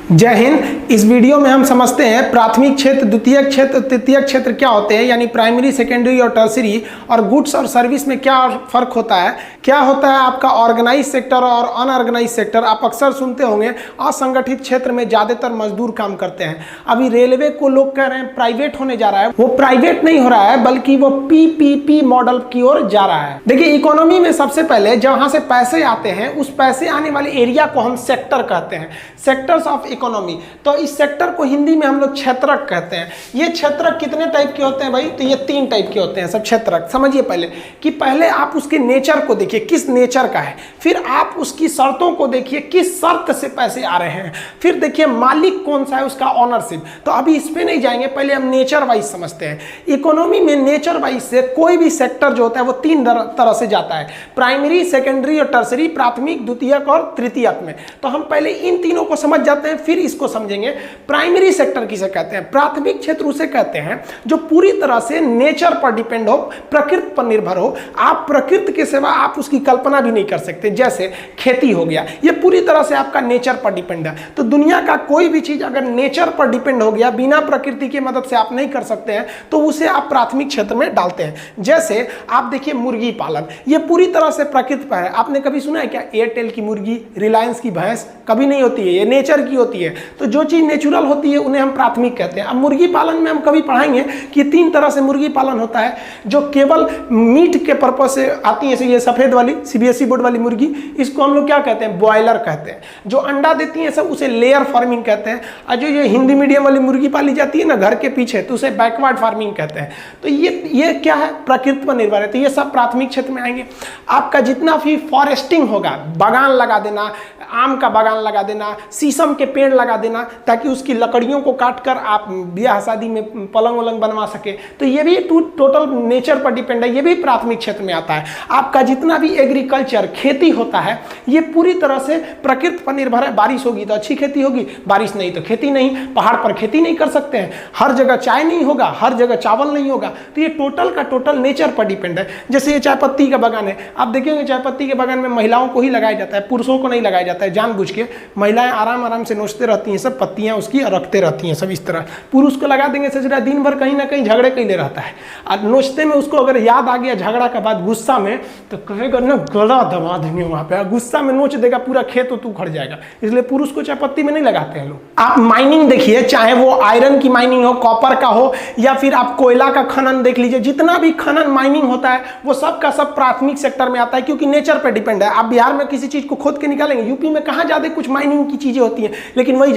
जय हिंद। इस वीडियो में हम समझते हैं प्राथमिक क्षेत्र, द्वितीयक क्षेत्र, तृतीयक क्षेत्र क्या होते हैं, यानी प्राइमरी, सेकेंडरी और टर्सरी, और गुड्स और सर्विस में क्या फर्क होता है, क्या होता है आपका ऑर्गेनाइज सेक्टर और अनऑर्गेनाइज सेक्टर। आप अक्सर सुनते होंगे असंगठित क्षेत्र में ज़्यादातर मजदूर काम करते हैं। अभी रेलवे को लोग कह रहे हैं प्राइवेट होने जा रहा है, वो प्राइवेट नहीं हो रहा है बल्कि वो पीपीपी मॉडल की ओर जा रहा है। देखिए, इकोनॉमी में सबसे पहले जहाँ से पैसे आते हैं उस पैसे आने वाले एरिया को हम सेक्टर कहते हैं, सेक्टर्स ऑफ इकोनॉमी। तो इस सेक्टर को हिंदी में हम लोग क्षेत्रक कहते हैं। ये क्षेत्रक कितने टाइप के होते हैं भाई? तो ये 3 टाइप के होते हैं सब क्षेत्रक। समझिए पहले कि पहले आप उसके नेचर को देखिए, किस नेचर का है, फिर आप उसकी शर्तों को देखिए, किस शर्त से पैसे आ रहे हैं, फिर देखिए मालिक कौन सा है, उसका ऑनरशिप। तो अभी इस पे नहीं जाएंगे, पहले हम नेचर वाइज समझते हैं। इकोनॉमी में नेचर वाइज से कोई भी सेक्टर जो होता है वो 3 तरह से जाता है, प्राइमरी, सेकेंडरी और टर्सरी, प्राथमिक, द्वितीयक और तृतीयक में। तो हम पहले इन तीनों को समझ जाते हैं, फिर इसको समझेंगे। प्राइमरी सेक्टर किसे कहते हैं? प्राथमिक क्षेत्र उसे कहते हैं जो पूरी तरह से नेचर पर डिपेंड हो, प्रकृति पर निर्भर हो। आप प्रकृति के सिवा आप उसकी कल्पना भी नहीं कर सकते। जैसे खेती हो गया, ये पूरी तरह से आपका नेचर पर डिपेंड है। तो दुनिया का कोई भी चीज अगर नेचर पर डिपेंड हो गया, बिना प्रकृति की मदद से आप नहीं कर सकते हैं, तो उसे आप प्राथमिक क्षेत्र में डालते हैं। जैसे आप देखिए मुर्गी पालन, ये पूरी तरह से प्रकृति पर है। आपने कभी सुना है क्या एयरटेल की मुर्गी, रिलायंस की भैंस? कभी नहीं होती है, ये नेचर की होती है। तो जो चीज नेचुरल होती है उन्हें हम प्राथमिक कहते हैं। अब मुर्गी पालन में हम कभी पढ़ाएंगे कि 3 तरह से मुर्गी पालन होता है, जो केवल मीट के पर्पज से आती है। ये सफेद वाली सीबीएसई बोर्ड वाली मुर्गी, इसको हम लोग क्या कहते हैं? बॉयलर कहते हैं। जो अंडा देती है सब उसे लेयर फार्मिंग कहते हैं। और जो ये हिंदी मीडियम वाली मुर्गी पाली जाती है ना घर के पीछे, तो उसे बैकवर्ड फार्मिंग कहते हैं। तो ये क्या है? प्रकृति पर निर्भर है। तो ये सब प्राथमिक क्षेत्र में आएंगे। आपका जितना भी फॉरेस्टिंग होगा, बागान लगा देना, आम का बागान लगा देना, शीशम के पेड़ लगा देना, ताकि उसकी लकड़ियों को काटकर आप ब्याह शादी में पलंग वलंग बनवा सके, तो ये भी टोटल नेचर पर डिपेंड है। ये भी प्राथमिक क्षेत्र में आता है। आपका जितना भी एग्रीकल्चर, खेती होता है, ये पूरी तरह से प्रकृति पर निर्भर है। बारिश होगी तो अच्छी खेती होगी, बारिश नहीं तो खेती नहीं। पहाड़ पर खेती नहीं कर सकते हैं, हर जगह चाय नहीं होगा, हर जगह चावल नहीं होगा। तो ये टोटल का टोटल नेचर पर डिपेंड है। जैसे ये चाय पत्ती का बागान है, आप देखेंगे चाय पत्ती के बागान में महिलाओं को ही लगाया जाता है, पुरुषों को नहीं लगाया जाता है जानबूझ के। महिलाएं आराम आराम से नोचते रहती हैं, सब पत्तियां उसकी रखते रहती हैं सब इस तरह। पुरुष को लगा देंगे सजरा, दिन भर कहीं ना कहीं झगड़े कैले रहता है। और नोचते में उसको अगर याद आ गया झगड़ा के बाद गुस्सा में, तो कहेगा ना गला दबा देंगे वहां पे, गुस्सा में नोच देगा, पूरा खेत तो उखड़ जाएगा। इसलिए पुरुष को चाय पत्ती में नहीं लगाते हैं लोग। आप माइनिंग देखिए, चाहे वो आयरन की माइनिंग हो, कॉपर का हो, या फिर आप कोयला का खनन देख लीजिए, जितना भी खनन माइनिंग होता है वो सब का सब प्राथमिक सेक्टर में आता है, क्योंकि नेचर पर डिपेंड है। आप बिहार में किसी चीज को खोद के निकालेंगे, यूपी में कहाँ ज्यादा कुछ माइनिंग की चीजें होती हैं, लेकिन वही